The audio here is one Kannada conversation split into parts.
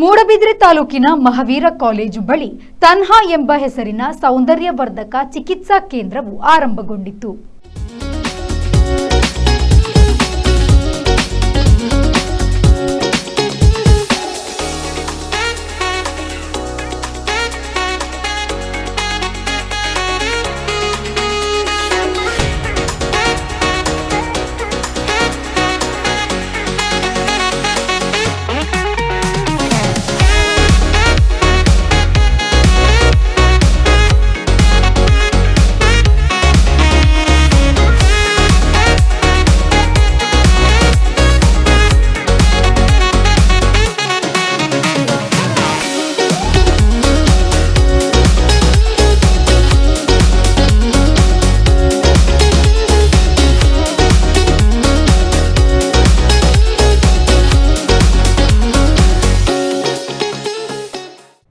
ಮೂಡಬಿದ್ರೆ ತಾಲೂಕಿನ ಮಹಾವೀರ ಕಾಲೇಜು ಬಳಿ ತನ್ಹಾ ಎಂಬ ಹೆಸರಿನ ಸೌಂದರ್ಯವರ್ಧಕ ಚಿಕಿತ್ಸಾ ಕೇಂದ್ರವು ಆರಂಭಗೊಂಡಿತು.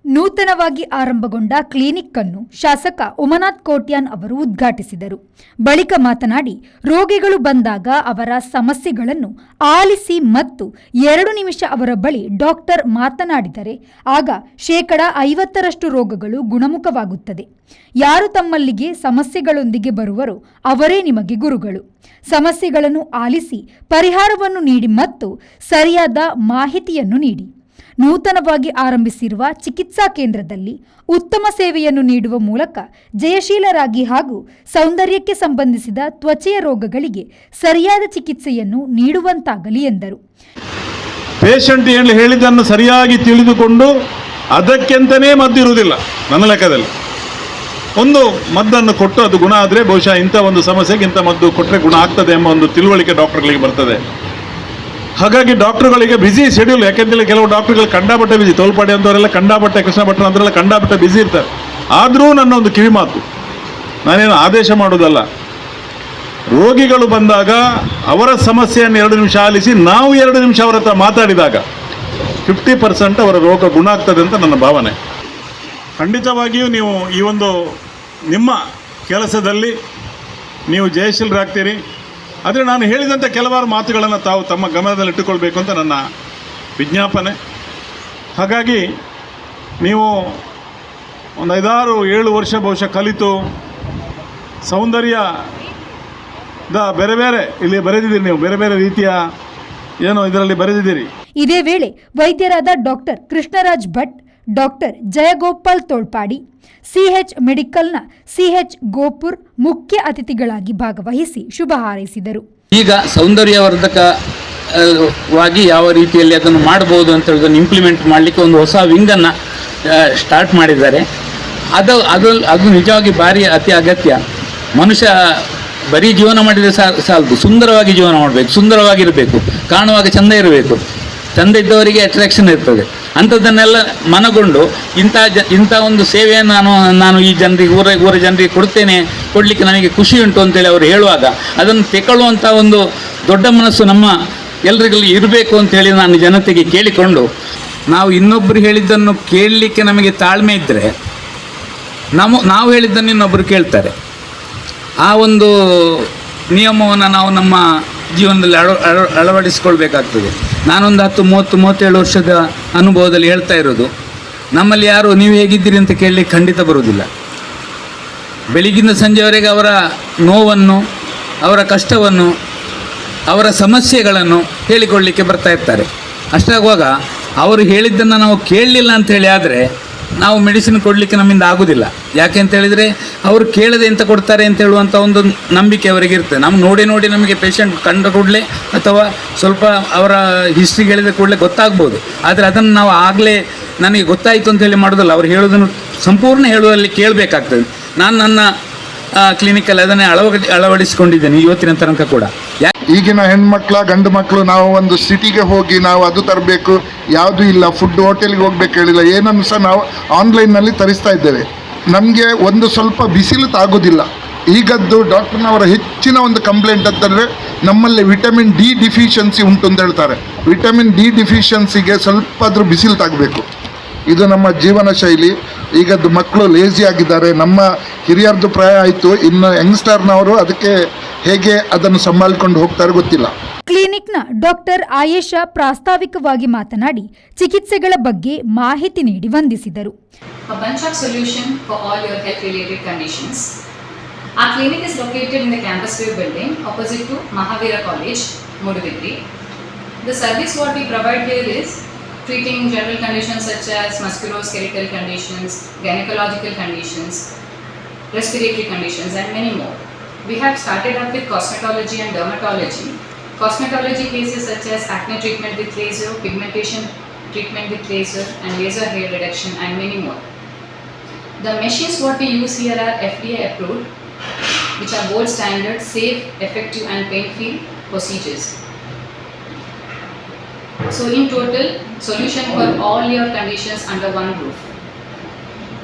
ನೂತನವಾಗಿ ಆರಂಭಗೊಂಡ ಕ್ಲಿನಿಕ್ ಅನ್ನು ಶಾಸಕ ಉಮಾನಾಥ್ ಕೋಟ್ಯಾನ್ ಅವರು ಉದ್ಘಾಟಿಸಿದರು. ಬಳಿಕ ಮಾತನಾಡಿ, ರೋಗಿಗಳು ಬಂದಾಗ ಅವರ ಸಮಸ್ಯೆಗಳನ್ನು ಆಲಿಸಿ ಮತ್ತು 2 ನಿಮಿಷ ಅವರ ಬಳಿ ಡಾಕ್ಟರ್ ಮಾತನಾಡಿದರೆ ಆಗ 50% ರೋಗಗಳು ಗುಣಮುಖವಾಗುತ್ತದೆ. ಯಾರು ತಮ್ಮಲ್ಲಿಗೆ ಸಮಸ್ಯೆಗಳೊಂದಿಗೆ ಬರುವರೋ ಅವರೇ ನಿಮಗೆ ಗುರುಗಳು. ಸಮಸ್ಯೆಗಳನ್ನು ಆಲಿಸಿ ಪರಿಹಾರವನ್ನು ನೀಡಿ ಮತ್ತು ಸರಿಯಾದ ಮಾಹಿತಿಯನ್ನು ನೀಡಿ. ನೂತನವಾಗಿ ಆರಂಭಿಸಿರುವ ಚಿಕಿತ್ಸಾ ಕೇಂದ್ರದಲ್ಲಿ ಉತ್ತಮ ಸೇವೆಯನ್ನು ನೀಡುವ ಮೂಲಕ ಜಯಶೀಲರಾಗಿ ಹಾಗೂ ಸೌಂದರ್ಯಕ್ಕೆ ಸಂಬಂಧಿಸಿದ ತ್ವಚೆಯ ರೋಗಗಳಿಗೆ ಸರಿಯಾದ ಚಿಕಿತ್ಸೆಯನ್ನು ನೀಡುವಂತಾಗಲಿ ಎಂದರು. ಪೇಷಂಟ್ ಹೇಳಿದ್ದನ್ನು ಸರಿಯಾಗಿ ತಿಳಿದುಕೊಂಡು ಅದಕ್ಕೆಂತನೇ ಮದ್ದಿರುವುದಿಲ್ಲ. ನನ್ನ ಲೆಕ್ಕದಲ್ಲಿ ಒಂದು ಮದ್ದನ್ನು ಕೊಟ್ಟು ಅದು ಗುಣ ಆದರೆ ಬಹುಶಃ ಇಂಥ ಒಂದು ಸಮಸ್ಯೆಗೆ ಇಂಥ ಮದ್ದು ಕೊಟ್ಟರೆ ಗುಣ ಆಗ್ತದೆ ಎಂಬ ಒಂದು ತಿಳುವಳಿಕೆ ಡಾಕ್ಟರ್ಗಳಿಗೆ ಬರ್ತದೆ. ಹಾಗಾಗಿ ಡಾಕ್ಟರ್ಗಳಿಗೆ ಬಿಸಿ ಶೆಡ್ಯೂಲ್. ಯಾಕೆಂತೇಳಿ ಕೆಲವು ಡಾಕ್ಟರ್ಗಳು ಕಂಡಾಪಟ್ಟೆ ಬಿಸಿ, ತೋಲ್ಪಾಡಿ ಅಂತವರೆಲ್ಲ ಕಂಡಾಪಟ್ಟೆ, ಕೃಷ್ಣ ಭಟ್ರ ಅಂತವರೆಲ್ಲ ಕಂಡಾಪಟ್ಟೆ ಬಿಸಿ ಇರ್ತಾರೆ. ಆದರೂ ನನ್ನ ಒಂದು ಕಿವಿ ಮಾತು, ನಾನೇನು ಆದೇಶ ಮಾಡೋದಲ್ಲ. ರೋಗಿಗಳು ಬಂದಾಗ ಅವರ ಸಮಸ್ಯೆಯನ್ನು 2 ನಿಮಿಷ ಆಲಿಸಿ ನಾವು 2 ನಿಮಿಷ ಅವರ ಹತ್ರ ಮಾತಾಡಿದಾಗ 50% ಅವರ ರೋಗ ಗುಣ ಆಗ್ತದೆ ಅಂತ ನನ್ನ ಭಾವನೆ. ಖಂಡಿತವಾಗಿಯೂ ನೀವು ಈ ಒಂದು ನಿಮ್ಮ ಕೆಲಸದಲ್ಲಿ ನೀವು ಜಯಶೀಲರಾಗ್ತೀರಿ. ಆದರೆ ನಾನು ಹೇಳಿದಂಥ ಕೆಲವಾರು ಮಾತುಗಳನ್ನು ತಾವು ತಮ್ಮ ಗಮನದಲ್ಲಿಟ್ಟುಕೊಳ್ಬೇಕು ಅಂತ ನನ್ನ ವಿಜ್ಞಾಪನೆ. ಹಾಗಾಗಿ ನೀವು ಒಂದು 5-6-7 ವರ್ಷ ಬಹುಶಃ ಕಲಿತು ಸೌಂದರ್ಯದ ಬೇರೆ ಬೇರೆ ಇಲ್ಲಿ ಬರೆದಿದ್ದೀರಿ, ನೀವು ಬೇರೆ ಬೇರೆ ರೀತಿಯ ಏನೋ ಇದರಲ್ಲಿ ಬರೆದಿದ್ದೀರಿ. ಇದೇ ವೇಳೆ ವೈದ್ಯರಾದ doctor Krishnaraj Bhat, doctor Jayagopal Tolpadi, CH ಮೆಡಿಕಲ್ನ ಸಿಎಚ್ ಗೋಪುರ್ ಮುಖ್ಯ ಅತಿಥಿಗಳಾಗಿ ಭಾಗವಹಿಸಿ ಶುಭ ಹಾರೈಸಿದರು. ಈಗ ಸೌಂದರ್ಯವರ್ಧಕವಾಗಿ ಯಾವ ರೀತಿಯಲ್ಲಿ ಅದನ್ನು ಮಾಡಬಹುದು ಅಂತ ಹೇಳೋದನ್ನು ಇಂಪ್ಲಿಮೆಂಟ್ ಮಾಡಲಿಕ್ಕೆ ಒಂದು ಹೊಸ ವಿಂಗನ್ನು ಸ್ಟಾರ್ಟ್ ಮಾಡಿದ್ದಾರೆ. ಅದು ನಿಜವಾಗಿ ಭಾರಿ ಅತಿ ಅಗತ್ಯ. ಮನುಷ್ಯ ಬರೀ ಜೀವನ ಮಾಡಿದರೆ ಸಾಲದು, ಸುಂದರವಾಗಿ ಜೀವನ ಮಾಡಬೇಕು, ಸುಂದರವಾಗಿರಬೇಕು, ಕಾಣುವಾಗ ಚೆಂದ ಇರಬೇಕು. ಚೆಂದ ಇದ್ದವರಿಗೆ ಅಟ್ರಾಕ್ಷನ್ ಇರ್ತದೆ. ಅಂಥದ್ದನ್ನೆಲ್ಲ ಮನಗೊಂಡು ಇಂಥ ಒಂದು ಸೇವೆಯನ್ನು ನಾನು ಈ ಜನರಿಗೆ ಊರ ಜನರಿಗೆ ಕೊಡಲಿಕ್ಕೆ ನನಗೆ ಖುಷಿ ಉಂಟು ಅಂತೇಳಿ ಅವರು ಹೇಳುವಾಗ ಅದನ್ನು ತೆಗೊಳ್ಳುವಂಥ ಒಂದು ದೊಡ್ಡ ಮನಸ್ಸು ನಮ್ಮ ಎಲ್ರಿಗಲ್ಲಿ ಇರಬೇಕು ಅಂತೇಳಿ ನಾನು ಜನತೆಗೆ ಕೇಳಿಕೊಂಡು, ನಾವು ಇನ್ನೊಬ್ಬರು ಹೇಳಿದ್ದನ್ನು ಕೇಳಲಿಕ್ಕೆ ನಮಗೆ ತಾಳ್ಮೆ ಇದ್ದರೆ ನಾವು ಹೇಳಿದ್ದನ್ನು ಇನ್ನೊಬ್ಬರು ಕೇಳ್ತಾರೆ. ಆ ಒಂದು ನಿಯಮವನ್ನು ನಾವು ನಮ್ಮ ಜೀವನದಲ್ಲಿ ಅಳವಡಿಸಿಕೊಳ್ಬೇಕಾಗ್ತದೆ. ನಾನೊಂದು 10-30-37 ವರ್ಷದ ಅನುಭವದಲ್ಲಿ ಹೇಳ್ತಾ ಇರೋದು, ನಮ್ಮಲ್ಲಿ ಯಾರು ನೀವು ಹೇಗಿದ್ದೀರಿ ಅಂತ ಕೇಳಲಿಕ್ಕೆ ಖಂಡಿತ ಬರುವುದಿಲ್ಲ. ಬೆಳಗಿನ ಸಂಜೆವರೆಗೆ ಅವರ ನೋವನ್ನು, ಅವರ ಕಷ್ಟವನ್ನು, ಅವರ ಸಮಸ್ಯೆಗಳನ್ನು ಹೇಳಿಕೊಳ್ಳಲಿಕ್ಕೆ ಬರ್ತಾ ಇರ್ತಾರೆ. ಅಷ್ಟಾಗುವಾಗ ಅವರು ಹೇಳಿದ್ದನ್ನು ನಾವು ಕೇಳಲಿಲ್ಲ ಅಂಥೇಳಿ ಆದರೆ ನಾವು ಮೆಡಿಸಿನ್ ಕೊಡಲಿಕ್ಕೆ ನಮ್ಮಿಂದ ಆಗೋದಿಲ್ಲ. ಯಾಕೆ ಅಂತ ಹೇಳಿದರೆ ಅವರು ಕೇಳದೆ ಎಂತ ಕೊಡ್ತಾರೆ ಅಂತ ಹೇಳುವಂಥ ಒಂದು ನಂಬಿಕೆ ಅವರಿಗೆ ಇರ್ತದೆ. ನಾವು ನೋಡಿ ನಮಗೆ ಪೇಷಂಟ್ ಕಂಡ ಕೂಡಲೇ ಅಥವಾ ಸ್ವಲ್ಪ ಅವರ ಹಿಸ್ಟ್ರಿ ಹೇಳಿದ ಕೂಡಲೇ ಗೊತ್ತಾಗ್ಬೋದು. ಆದರೆ ಅದನ್ನು ನಾವು ಆಗಲೇ ನನಗೆ ಗೊತ್ತಾಯಿತು ಅಂತೇಳಿ ಮಾಡೋದಲ್ಲ. ಅವ್ರು ಹೇಳೋದನ್ನು ಸಂಪೂರ್ಣ ಹೇಳುವಲ್ಲಿ ಕೇಳಬೇಕಾಗ್ತದೆ. ನಾನು ನನ್ನ ಕ್ಲಿನಿಕಲ್ಲಿ ಅದನ್ನೇ ಅಳವಡಿಸಿಕೊಂಡಿದ್ದೇನೆ ಇವತ್ತಿನ ತನಕ ಕೂಡ. ಈಗಿನ ಹೆಣ್ಮಕ್ಳ ಗಂಡು ಮಕ್ಕಳು ನಾವು ಒಂದು ಸಿಟಿಗೆ ಹೋಗಿ ನಾವು ಅದು ತರಬೇಕು, ಯಾವುದೂ ಇಲ್ಲ, ಫುಡ್ ಹೋಟೆಲ್ಗೆ ಹೋಗ್ಬೇಕು ಹೇಳಿಲ್ಲ, ಏನನ್ನು ಸಹ ನಾವು ಆನ್ಲೈನ್ನಲ್ಲಿ ತರಿಸ್ತಾ ಇದ್ದೇವೆ. ನಮಗೆ ಒಂದು ಸ್ವಲ್ಪ ಬಿಸಿಲು ತಾಗೋದಿಲ್ಲ. ಈಗದ್ದು ಡಾಕ್ಟರ್ನವರ ಹೆಚ್ಚಿನ ಒಂದು ಕಂಪ್ಲೇಂಟ್ ಅಂತಂದರೆ ನಮ್ಮಲ್ಲಿ ವಿಟಮಿನ್ ಡಿ ಡಿಫಿಷಿಯನ್ಸಿ ಉಂಟು ಅಂತ ಹೇಳ್ತಾರೆ. ವಿಟಮಿನ್ ಡಿ ಡಿಫಿಷಿಯನ್ಸಿಗೆ ಸ್ವಲ್ಪ ಆದರೂ ಬಿಸಿಲು ತಾಗಬೇಕು. ಇದು ನಮ್ಮ ಜೀವನ ಶೈಲಿ. ಈಗದ್ದು ಮಕ್ಕಳು ಲೇಜಿ ಆಗಿದ್ದಾರೆ. ನಮ್ಮ ಹಿರಿಯರದ್ದು ಪ್ರಾಯ ಆಯಿತು, ಇನ್ನು ಯಂಗ್ಸ್ಟರ್ನವರು ಅದಕ್ಕೆ ಹೇಗೆ ಅದನ್ನು ಸಂಭಾಳಿಕೊಂಡು ಹೋಗ್ತಾರೆ ಗೊತ್ತಿಲ್ಲ. ಕ್ಲಿನಿಕ್ನ ಡಾಕ್ಟರ್ ಆಯೇಷಾ ಪ್ರಾಸ್ತಾವಿಕವಾಗಿ ಮಾತನಾಡಿ ಚಿಕಿತ್ಸೆಗಳ ಬಗ್ಗೆ ಮಾಹಿತಿ ನೀಡಿ ವಂದಿಸಿದರು. A bunch of solution for all your health related conditions. Our clinic is located in the Campus View building opposite to Mahavira College, Mudugudri. The service what we provide here is treating general conditions such as musculoskeletal conditions, gynecological conditions, respiratory conditions and many more. We have started up with cosmetology and dermatology. Cosmetology cases such as acne treatment with laser, pigmentation treatment with laser and laser hair reduction and many more. The machines what we use here are FDA approved, which are gold standard, safe, effective and pain-free procedures. So in total, solution for all your conditions under one roof.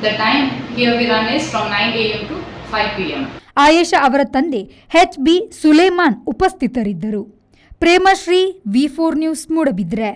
The time here we run is from 9 AM to 5 PM. Ayesha ಅವರ ತಂದೆ ಎಚ್ ಬಿ ಸುಲೇಮಾನ್ ಉಪಸ್ಥಿತರಿದ್ದರು. ಪ್ರೇಮಶ್ರೀ, ವಿ4 ನ್ಯೂಸ್, ಮೂಡಬಿದ್ರೆ.